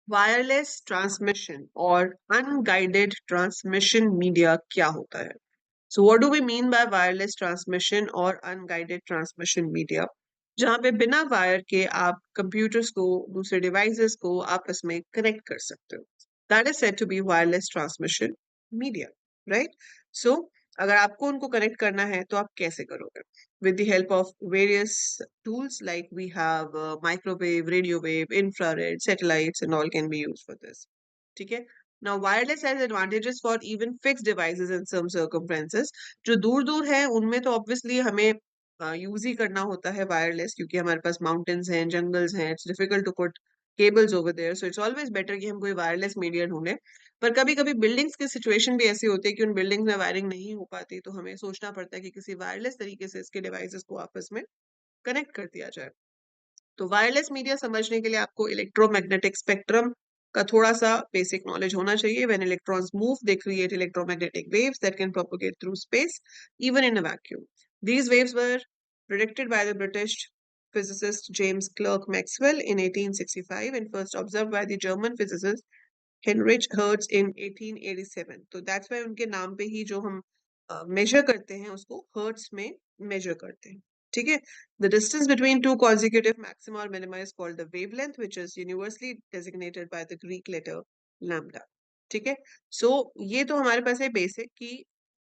Wireless transmission और unguided transmission media क्या होता है? So what do we mean by wireless transmission और अनगाइडेड ट्रांसमिशन मीडिया? जहाँ पे बिना वायर के आप कंप्यूटर्स को दूसरे डिवाइसेस को आपस में कनेक्ट कर सकते हो, that is said to be wireless transmission media, right? So अगर आपको उनको कनेक्ट करना है तो आप कैसे करोगे? with the help of various tools, like we have microwave, radio wave, infrared, satellites, and all can be used for this. ठीक है? Now wireless has advantages for even fixed devices in some circumferences. जो दूर दूर है उनमें तो obviously हमें use ही करना होता है वायरलेस, क्योंकि हमारे पास माउंटेन्स हैं, जंगल्स हैं, it's difficult to put cables over there, so it's always better कि हम कोई वायरलेस मीडिया ढूंढें। पर कभी कभी बिल्डिंग्स की सिचुएशन भी ऐसी होती है कि उन बिल्डिंग्स में वायरिंग नहीं हो पाती, तो हमें सोचना पड़ता है कि किसी वायरलेस तरीके से इसके डिवाइसेस को आपस में कनेक्ट कर दिया जाए। तो वायरलेस मीडिया समझने के लिए आपको इलेक्ट्रोमैग्नेटिक स्पेक्ट्रम का थोड़ा सा बेसिक नॉलेज होना चाहिए। When electrons move they create electromagnetic waves that can propagate through space even in a vacuum. These waves were predicted by the British physicist James Clerk Maxwell in 1865 and first observed by the German physicist Heinrich Hertz in 1887। तो that's why उनके नाम पे ही जो हम major करते हैं उसको hertz में मेजर करते हैं। ठीक है? The distance between two consecutive maxima or minima is called the wavelength, which is universally designated by the Greek letter lambda। ठीक है? So ये तो हमारे पास है बेसिक कि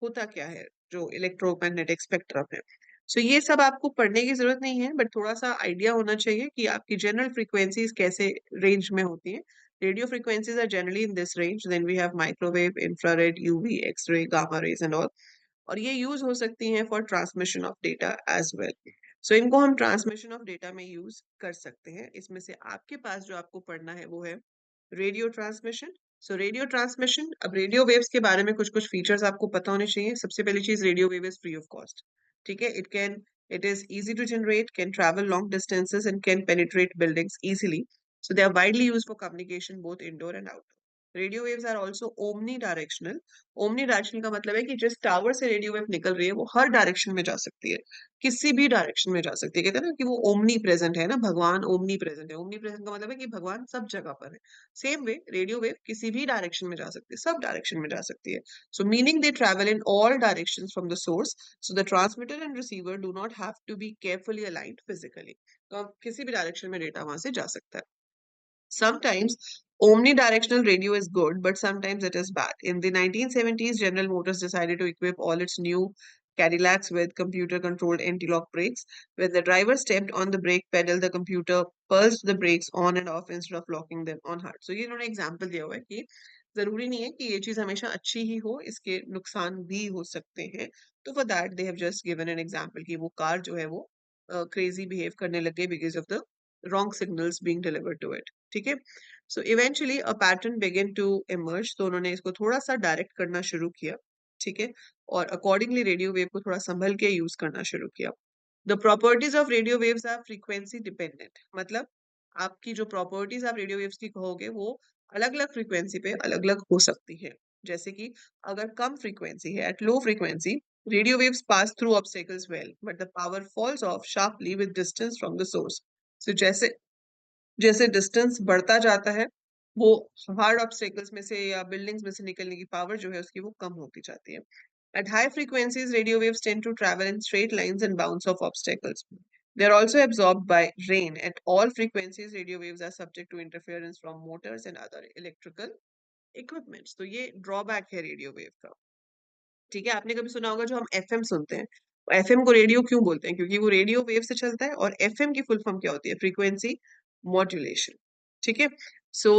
होता क्या है जो इलेक्ट्रोमैग्नेटिक स्पेक्ट्रम है। सो ये सब आपको पढ़ने की जरूरत नहीं है, बट थोड़ा सा आइडिया होना चाहिए कि आपकी जनरल फ्रीक्वेंसीज कैसे रेंज में होती हैं। Radio frequencies are generally in this range. Then we have microwave, infrared, UV, X-ray, gamma rays and all. और ये यूज हो सकती हैं for transmission of data as well. So इनको हम ट्रांसमिशन ऑफ डेटा में यूज कर सकते हैं। इसमें से आपके पास जो आपको पढ़ना है वो है रेडियो ट्रांसमिशन। सो रेडियो ट्रांसमिशन, अब रेडियो वेव्स के बारे में कुछ कुछ फीचर्स आपको पता होने चाहिए। सबसे पहली चीज, radio wave is free of cost. ठीक है? It is easy to generate, can travel long distances and can penetrate buildings easily. So they are widely used for communication both indoor and outdoor. Radio waves are also omni directional. Omni directional का मतलब है कि जिस tower से radio wave निकल रही है वो हर डायरेक्शन में जा सकती है, किसी भी डायरेक्शन में जा सकती है। कहते हैं ना कि वो ओमनी प्रेजेंट है ना, भगवान ओमनी प्रेजेंट है। ओमनी प्रेजेंट का मतलब है कि भगवान सब जगह पर है। सेम वे रेडियो वेव किसी भी डायरेक्शन में जा सकती है, सब डायरेक्शन में जा सकती है। So meaning they travel in all direction from the source, so the transmitter and receiver do not have to be carefully aligned physically. तो अब किसी भी डायरेक्शन में डेटा वहां से जा सकता है। Sometimes omnidirectional radio is good, but sometimes it is bad. In the 1970s, General Motors decided to equip all its new Cadillacs with computer-controlled anti-lock brakes. When the driver stepped on the brake pedal, the computer pulsed the brakes on and off instead of locking them on hard. So ये इन्होंने example दिया हुआ है कि जरूरी नहीं है कि ये चीज हमेशा अच्छी ही हो, इसके नुकसान भी हो सकते हैं। तो for that they have just given an example कि वो कार जो है वो क्रेजी बिहेव करने लग गई because of the wrong signals being delivered to it। ठीक है? So eventually a pattern begin to emerge, तो उन्होंने इसको थोड़ा सा डायरेक्ट करना शुरू किया। ठीक है? और अकॉर्डिंगली रेडियो वेव को थोड़ा संभल के यूज करना शुरू किया। The properties of radio waves are frequency dependent. मतलब आपकी जो प्रॉपर्टीज आप रेडियो वेव्स की कहोगे वो अलग अलग फ्रीक्वेंसी पे अलग अलग हो सकती है। जैसे कि अगर कम फ्रीक्वेंसी है, at low frequency, radio waves pass through obstacles well, but the power falls off sharply with distance from the source. So जैसे जैसे डिस्टेंस बढ़ता जाता है, वो हार्ड ऑब्स्टेकल्स में से या बिल्डिंग्स में से निकलने की पावर जो है उसकी वो कम होती जाती है। At high frequencies, radio waves tend to travel in straight lines and bounce off obstacles. They are also absorbed by rain. At all frequencies, radio waves are subject to interference from motors and other electrical equipments. तो ये drawback है radio wave का। ठीक है? आपने कभी सुना होगा जो हम एफएम सुनते हैं, एफएम को रेडियो क्यों बोलते हैं? क्योंकि वो रेडियो वेव से चलता है। और एफएम की फुल फॉर्म क्या होती है? Frequency modulation. ठीक है? So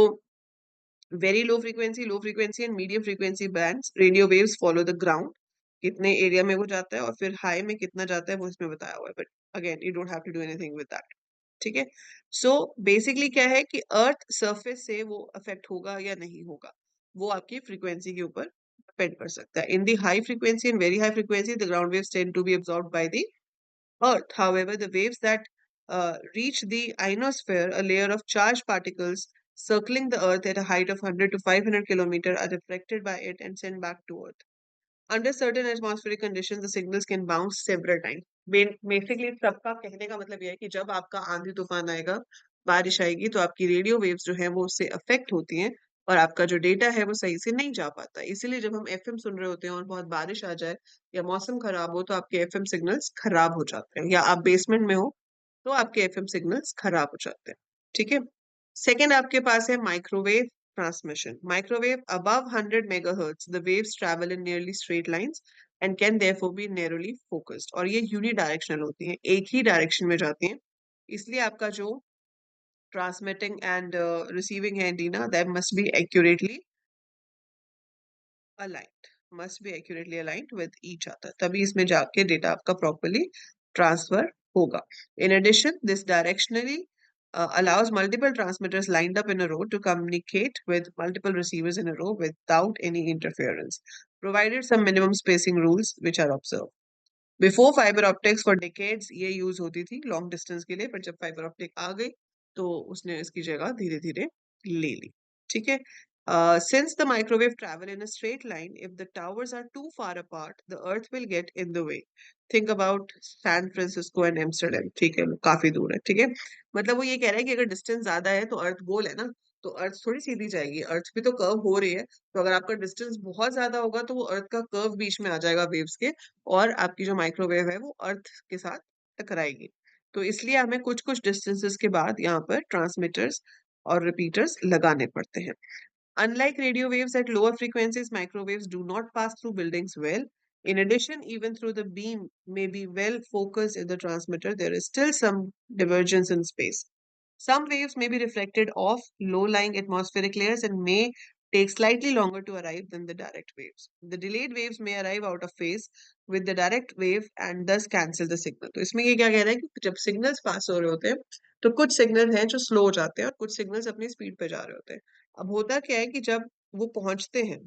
very low frequency and medium frequency bands radio waves follow the ground. कितने एरिया में वो जाता है और फिर हाई में कितना जाता है वो इसमें बताया हुआ है, but again you don't have to do anything with that. ठीक है? सो बेसिकली क्या है कि अर्थ सरफेस से वो अफेक्ट होगा या नहीं होगा, वो आपकी फ्रीक्वेंसी के ऊपर डिपेंड कर सकता है। In the high frequency and very high frequency the ground waves tend to be absorbed by the earth। However, the waves that reach the ionosphere, a layer of charged particles circling the earth at a height of 100 to 500 kilometers, are reflected by it and sent back to earth। Under certain atmospheric conditions, the signals can bounce several times। Basically सबका कहने का मतलब यह है कि जब आपका आंधी तूफान आएगा, बारिश आएगी तो आपकी रेडियो वेव्स जो है वो उससे अफेक्ट होती हैं और आपका जो डेटा है वो सही से नहीं जा पाता। इसीलिए जब हम एफएम सुन रहे होते हैं और बहुत बारिश आ जाए या मौसम खराब हो तो आपके एफएम सिग्नल्स खराब हो जाते हैं, या आप बेसमेंट में हो तो आपके एफएम सिग्नल्स खराब हो जाते हैं। ठीक है। सेकेंड आपके पास है microwave transmission. Microwave above 100 megahertz the waves travel in nearly straight lines and can therefore be narrowly focused, और ये यूनिडायरेक्शनल होती हैं, एक ही डायरेक्शन में जाती हैं। इसलिए आपका जो ट्रांसमिटिंग एंड रिसीविंग है antenna, that aligned must be accurately aligned with each other, तभी इसमें जाके डेटा आपका प्रॉपर्ली ट्रांसफर होगा। In addition, this directionally allows multiple transmitters lined up in a row to communicate with multiple receivers in a row without any interference, provided some minimum spacing rules which are observed. Before fibre optics for decades ये use होती थी long distance के लिए, पर जब fibre optic आ गई तो उसने इसकी जगह धीरे धीरे ले ली। ठीक है। Since the microwave travel in a straight line, if the towers are too far apart, the Earth will get in the way. Think about San Francisco and Amsterdam. ठीक है, काफी दूर है। ठीक है, मतलब वो ये कह रहा है कि अगर डिस्टेंस ज्यादा है तो अर्थ गोल है ना, तो अर्थ थोड़ी सीधी जाएगी, अर्थ भी तो कर्व हो रही है। तो अगर आपका डिस्टेंस बहुत ज्यादा होगा तो वो अर्थ का कर्व बीच में आ जाएगा वेव्स के, और आपकी जो माइक्रोवेव है वो अर्थ के साथ टकराएगी। तो इसलिए हमें कुछ कुछ डिस्टेंसेस के बाद यहाँ पर ट्रांसमीटर्स और रिपीटर्स लगाने पड़ते हैं। Unlike radio waves at lower frequencies, microwaves do not pass through buildings well. In addition, even though the beam may be well focused in the transmitter, there is still some divergence in space. Some waves may be reflected off low-lying atmospheric layers and may take slightly longer to arrive than the direct waves. The delayed waves may arrive out of phase with the direct wave and thus cancel the signal. तो इसमें ये क्या कह रहा है कि जब signals पास हो रहे होते हैं तो कुछ सिग्नल हैं जो स्लो हो जाते हैं और कुछ सिग्नल्स अपनी स्पीड पे जा रहे होते हैं। अब होता क्या है कि जब वो पहुंचते हैं,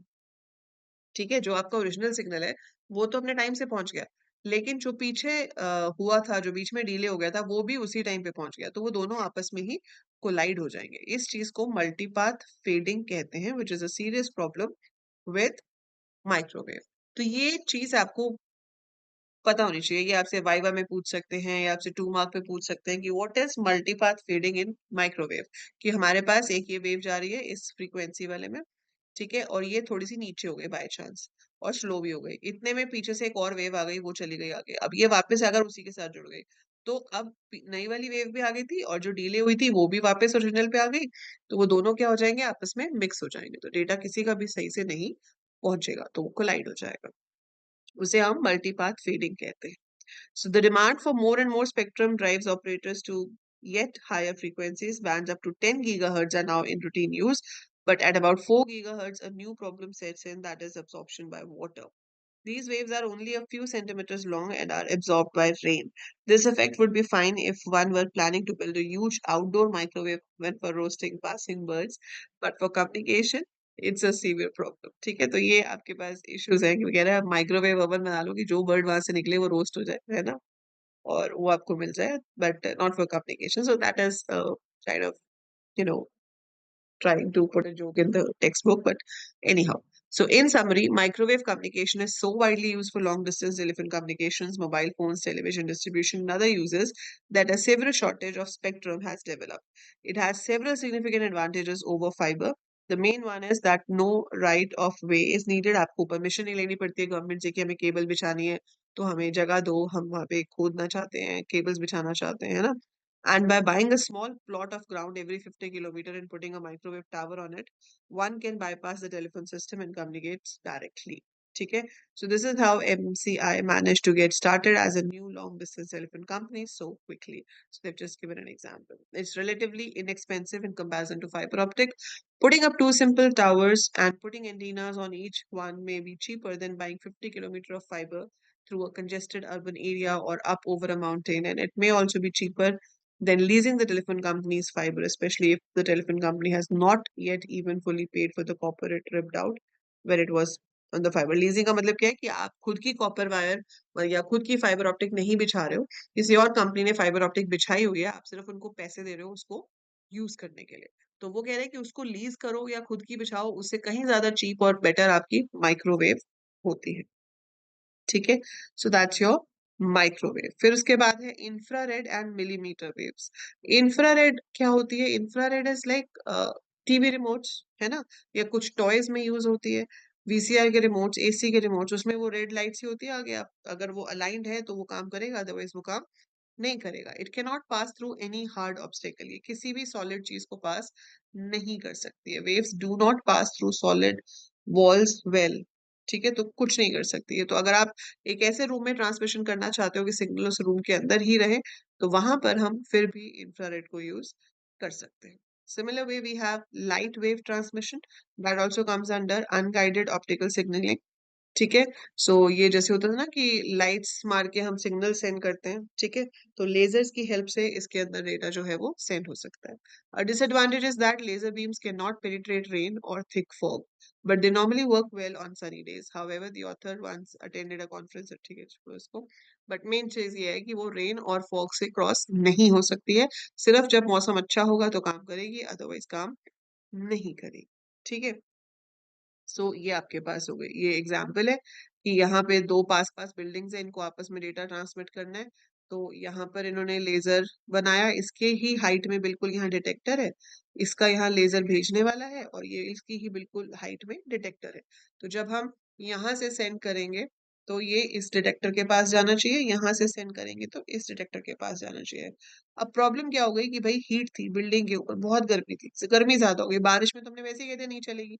ठीक है, जो आपका ओरिजिनल सिग्नल है वो तो अपने टाइम से पहुंच गया, लेकिन जो पीछे हुआ था, जो बीच में डिले हो गया था, वो भी उसी टाइम पे पहुंच गया, तो वो दोनों आपस में ही कोलाइड हो जाएंगे। इस चीज को मल्टीपाथ फेडिंग कहते हैं, which is a serious problem with microwave. तो ये चीज आपको पता होनी चाहिए। ये आपसे वाइवा में पूछ सकते हैं या आपसे 2 मार्क पे पूछ सकते हैं कि what is multipath fading in microwave, कि हमारे पास एक ये वेव जा रही है इस फ्रीक्वेंसी वाले में, ठीक है, और ये थोड़ी सी नीचे हो गई बाय चांस और स्लो भी हो गई, इतने में पीछे से एक और वेव आ गई, वो चली गई आगे, अब ये वापस आकर उसी के साथ जुड़ गई, तो अब नई वाली वेव भी आ गई थी और जो डिले हुई थी वो भी वापस ओरिजिनल पे आ गई, तो वो दोनों क्या हो जाएंगे, आपस में मिक्स हो जाएंगे, तो डेटा किसी का भी सही से नहीं पहुंचेगा, तो वो कोलाइड हो जाएगा। उसे हम मल्टीपाथ फीडिंग कहते हैं। So the demand for more and more spectrum drives operators to yet higher frequencies. Bands up to 10 gigahertz are now in routine use, but at about 4 gigahertz, a new problem sets in, that is absorption by water. These waves are only a few centimeters long and are absorbed by rain. This effect would be fine if one were planning to build a huge outdoor microwave oven for roasting passing birds, but for communication, it's a severe problem. ठीक है, तो ये आपके पास issues हैं कि वो कह रहा है माइक्रोवेव ओवन बना लो कि जो बर्ड वहां से निकले वो रोस्ट हो जाए, है ना, और वो आपको मिल जाए, but not for communication. So that is kind of, you know, trying to put a joke in the textbook, but anyhow. So, in summary, microwave communication is so widely used for long distance telephone communications, mobile phones, television distribution, and other uses that a severe shortage of spectrum has developed. It has several significant advantages over fiber. The main one is that no right of way is needed. आपको permission नहीं लेनी पड़ती है government से कि हमें cable बिछानी है, तो हमें जगह दो, हम वहाँ पे खोदना चाहते हैं, केबल्स बिछाना चाहते हैं, है ना। And by buying a small plot of ground every 50 kilometer and putting a microwave tower on it, one can bypass the telephone system and communicates directly. Okay, so this is how MCI managed to get started as a new long distance telephone company so quickly. So they've just given an example. It's relatively inexpensive in comparison to fiber optic. Putting up two simple towers and putting antennas on each one may be cheaper than buying 50 kilometer of fiber through a congested urban area or up over a mountain, and it may also be cheaper then leasing the telephone company's fiber, especially if the telephone company has not yet even fully paid for the copper it ripped out where it was on the fiber. Leasing का मतलब क्या है कि आप खुद की copper wire या खुद की फाइबर ऑप्टिक नहीं बिछा रहे हो, किसी और कंपनी ने फाइबर ऑप्टिक बिछाई हुई है, आप सिर्फ उनको पैसे दे रहे हो उसको यूज करने के लिए। तो वो कह रहे हैं कि उसको लीज करो या खुद की बिछाओ, उससे कहीं ज्यादा चीप और बेटर आपकी माइक्रोवेव होती है। ठीक है, सो दैट्स योर माइक्रोवेव। फिर उसके बाद है infrared and millimetre waves. Infrared क्या होती है? Infrared is like TV remotes, है ना, या कुछ टॉयज में यूज होती है। वीसीआर के रिमोट्स, एसी के रिमोट्स, उसमें वो रेड लाइट्स ही होती है आगे। आप अगर वो अलाइंड है तो वो काम करेगा, अदरवाइज वो काम नहीं करेगा। It can not pass through any hard obstacle, ये किसी भी सॉलिड चीज को पास नहीं कर सकती है। Waves do not pass through solid walls well, ठीक है, तो कुछ नहीं कर सकती है। तो अगर आप एक ऐसे रूम में ट्रांसमिशन करना चाहते हो कि सिग्नल उस रूम के अंदर ही रहे, तो वहां पर हम फिर भी इंफ्रारेड को यूज कर सकते हैं। Similar way, we have light wave transmission that also comes under unguided optical signaling. ठीक है, सो ये जैसे होता है ना कि लाइट्स मार के हम सिग्नल सेंड करते हैं, ठीक है, तो लेजर्स की हेल्प से इसके अंदर डेटा जो है वो सेंड हो सकता है। A disadvantage is that laser beams can not penetrate rain और thick fog, but they normally work well on sunny days. However the author once attended a conference, ठीक है, छोड़ो इसको। बट मेन चीज ये है कि वो रेन और फॉग से क्रॉस नहीं हो सकती है। सिर्फ जब मौसम अच्छा होगा तो काम करेगी, अदरवाइज काम नहीं करेगी। ठीक है, सो ये आपके पास हो गई, ये एग्जाम्पल है कि यहाँ पे दो पास पास बिल्डिंग्स है, इनको आपस में डेटा ट्रांसमिट करना है। तो यहाँ पर इन्होंने लेजर बनाया, इसके ही हाइट में बिल्कुल यहाँ डिटेक्टर है, इसका यहाँ लेजर भेजने वाला है और ये इसकी ही बिल्कुल हाइट में डिटेक्टर है। तो जब हम यहाँ से सेंड करेंगे तो ये इस डिटेक्टर के पास जाना चाहिए, यहाँ से सेंड करेंगे तो इस डिटेक्टर के पास जाना चाहिए। अब प्रॉब्लम क्या हो गई कि भाई हीट थी बिल्डिंग के ऊपर, बहुत गर्मी थी, गर्मी ज्यादा हो गई, बारिश में तुमने वैसे ही कहते नहीं चलेगी,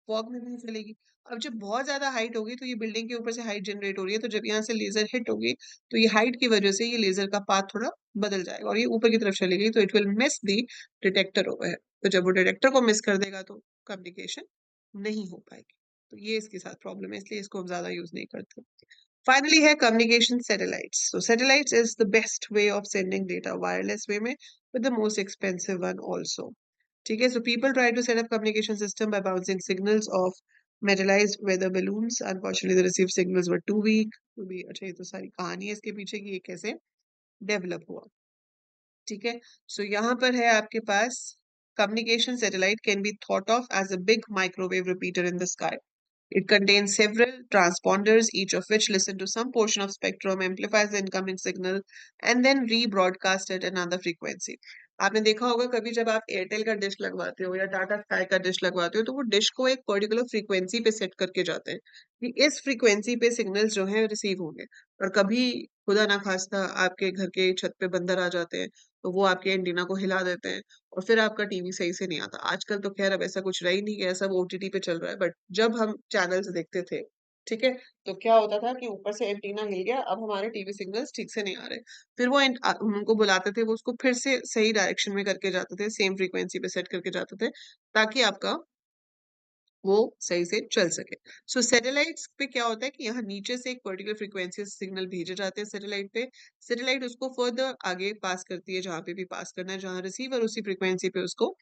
फॉग में भी नहीं चलेगी। अब जब बहुत ज्यादा हाइट होगी तो ये बिल्डिंग के ऊपर से हाइट जनरेट हो रही है, तो जब यहाँ से लेजर हिट होगी तो ये हाइट की वजह से ये लेजर का पाथ थोड़ा बदल जाएगा और ये ऊपर की तरफ चली गई, तो it will miss the detector over है। तो जब वो डिटेक्टर को मिस कर देगा तो कम्युनिकेशन नहीं हो पाएगी। तो ये इसके साथ प्रॉब्लम है, इसलिए इसको हम ज्यादा यूज नहीं करते। फाइनली है कम्युनिकेशन सैटेलाइट्स। तो satellites is the best way of sending data wireless way में, with the most expensive one also. ठीक है, so people try to set up communication system by bouncing signals off metallized weather balloons. Unfortunately, the received signals were too weak to be। अच्छा, ये तो सारी कहानी है इसके पीछे की, ये कैसे डेवलप हुआ। ठीक है, सो यहाँ पर है आपके पास communication satellite can be thought of as a big microwave repeater in the sky. It contains several transponders, each of which listen to some portion of spectrum, amplifies the incoming signal, and then rebroadcast at another frequency. आपने देखा होगा कभी जब आप Airtel का dish लगवाते हो या टाटा स्काई का डिश लगवाते हो, तो वो डिश को एक पर्टिकुलर फ्रीक्वेंसी पे सेट करके जाते हैं कि इस फ्रीक्वेंसी पे सिग्नल्स जो हैं रिसीव होंगे। और कभी खुदा ना खास्ता आपके घर के छत पे बंदर आ जाते हैं, तो वो आपके एंटीना को हिला देते हैं और फिर आपका टीवी सही से नहीं आता। आजकल तो खैर अब ऐसा कुछ रह ही नहीं गया, सब ओटीटी पे चल रहा है, बट जब हम चैनल्स देखते थे, ठीक है, तो क्या होता था कि ऊपर से एंटीना हिल गया, अब हमारे टीवी सिग्नल्स ठीक से नहीं आ रहे। फिर वो उनको बुलाते थे, वो उसको फिर से सही डायरेक्शन में करके जाते थे, सेम फ्रीक्वेंसी पे सेट करके जाते थे, ताकि आपका वो सही से चल सके। सो सैटेलाइट्स पे क्या होता है कि यहाँ नीचे से एक पर्टिकुलर फ्रीक्वेंसी से सिग्नल भेजे जाते हैं सैटेलाइट पे, सैटेलाइट उसको फर्दर आगे पास करती है जहाँ पे भी पास करना है, जहाँ रिसीवर उसी फ्रीक्वेंसी पे उसको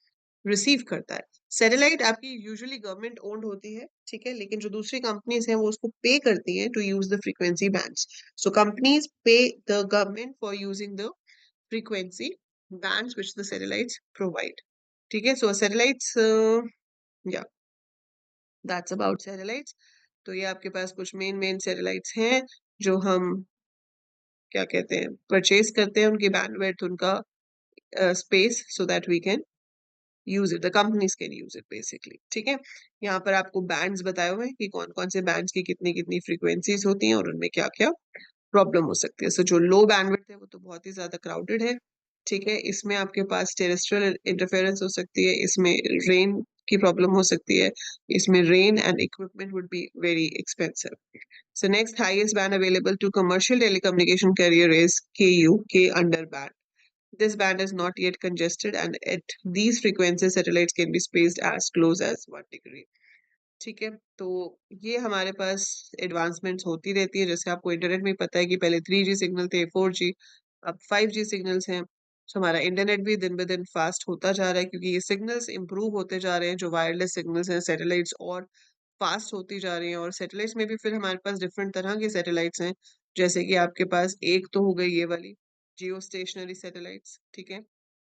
रिसीव करता है। सैटेलाइट आपकी यूजुअली गवर्नमेंट ओन्ड होती है, ठीक है, लेकिन जो दूसरी कंपनीज हैं वो उसको पे करती हैं to use the frequency bands. So companies pay the government for using the frequency bands which the satellites provide. ठीक है, सो सैटेलाइट्स, या दैट्स अबाउट सैटेलाइट्स। तो ये आपके पास कुछ मेन मेन सैटेलाइट्स हैं जो हम क्या कहते हैं परचेज करते हैं, उनकी बैंडविड्थ, उनका space, so that we can use it, the companies can use it basically. ठीक है, यहाँ पर आपको बैंड्स बताए हुए हैं कि कौन कौन से बैंड्स की कितनी कितनी फ्रीक्वेंसीज होती हैं और उनमें क्या क्या प्रॉब्लम हो सकती है। सो जो लो बैंडविड्थ है वो तो बहुत ही ज्यादा क्राउडेड है। ठीक है, इसमें आपके पास टेरेस्ट्रियल इंटरफेरेंस हो सकती है, इसमें रेन की प्रॉब्लम हो सकती है, इसमें rain and equipment would be very expensive. So next highest band available to commercial telecommunication carrier is KU, K under band. This band is not yet congested and at these frequencies satellites can be spaced as close as 1 degree. ठीक है, तो ये हमारे पास advancements होती रहती है। जैसे आपको इंटरनेट में पता है कि पहले 3G सिग्नल थे, 4G, अब 5G सिग्नल्स हैं। तो हमारा इंटरनेट भी दिन ब दिन फास्ट होता जा रहा है क्योंकि ये सिग्नल्स इंप्रूव होते जा रहे हैं। जो वायरलेस सिग्नल्स हैं, सैटेलाइट्स और फास्ट होती जा रही हैं। और सैटेलाइट्स में भी फिर हमारे पास डिफरेंट तरह के सैटेलाइट्स हैं, जैसे कि आपके पास एक तो हो गई ये वाली जियो स्टेशनरी सैटेलाइट्स, ठीक है,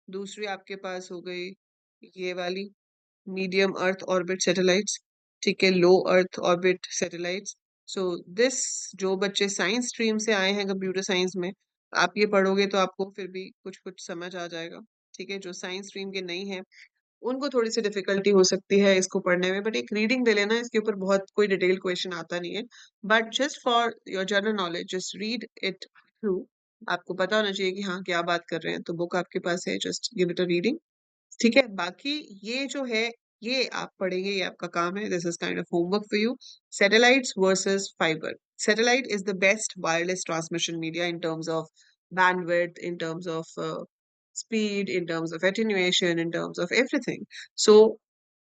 दूसरी आपके पास हो गई ये वाली मीडियम अर्थ ऑर्बिट सैटेलाइट्स, ठीक है, low earth orbit satellites, so this, जो बच्चे साइंस स्ट्रीम से आए हैं कंप्यूटर साइंस में, आप ये पढ़ोगे तो आपको फिर भी कुछ कुछ समझ आ जाएगा। ठीक है, जो साइंस स्ट्रीम के नहीं है उनको थोड़ी सी डिफिकल्टी हो सकती है इसको पढ़ने में, बट एक रीडिंग दे लेना, इसके ऊपर बहुत कोई डिटेल क्वेश्चन आता नहीं है। But just for your general knowledge, just read it through. आपको पता होना चाहिए कि हाँ क्या बात कर रहे हैं, तो बुक आपके पास है, just give it a reading. ठीक है, बाकी ये जो है ये आप पढ़ेंगे, ये आपका काम है, this is kind of homework for you. Satellites versus fibre. Satellite is the best wireless transmission media in terms of bandwidth, in terms of speed, in terms of attenuation, in terms of everything. So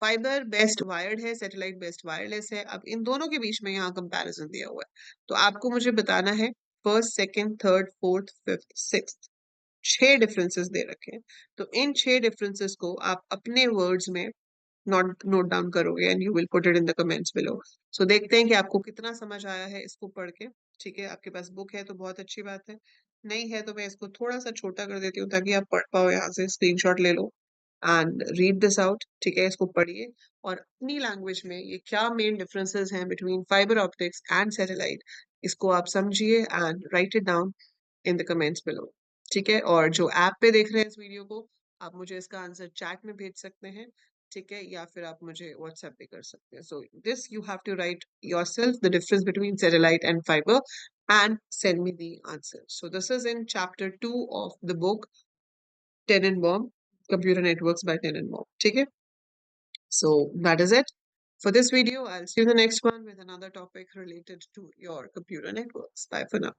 fibre best wired है, satellite best wireless है। अब इन दोनों के बीच में यहाँ comparison दिया हुआ है, तो आपको मुझे बताना है first, second, third, fourth, fifth, sixth, 6 differences दे रखे हैं। तो इन 6 डिफरेंसेस को आप अपने वर्ड्स में नोट नोट डाउन करोगे and you will put it in the comments below. So देखते हैं कि आपको कितना समझ आया है इसको पढ़ के। ठीक है, आपके पास बुक है तो बहुत अच्छी बात है, नहीं है तो मैं इसको थोड़ा सा छोटा कर देती हूँ ताकि आप पढ़ पाओ, यहाँ से स्क्रीनशॉट ले लो एंड रीड दिस आउट। ठीक है, इसको पढ़िए और अपनी लैंग्वेज में ये क्या मेन डिफरेंसेस हैं between fibre optics and satellite, इसको आप समझिए and right it down in the comments below. ठीक है, और जो ऐप पे देख रहे हैं इस वीडियो को, आप मुझे इसका आंसर चैट में भेज सकते हैं। ठीक है, या फिर आप मुझे व्हाट्सएप पे कर सकते हैं। So this you have to write yourself the difference between satellite and fibre and send me the answer. So this is in chapter 2 of the book Tenenbaum, Computer Networks by Tenenbaum. ठीक है? So that is it for this video. I'll see you in the next one with another topic related to your computer networks. Bye for now.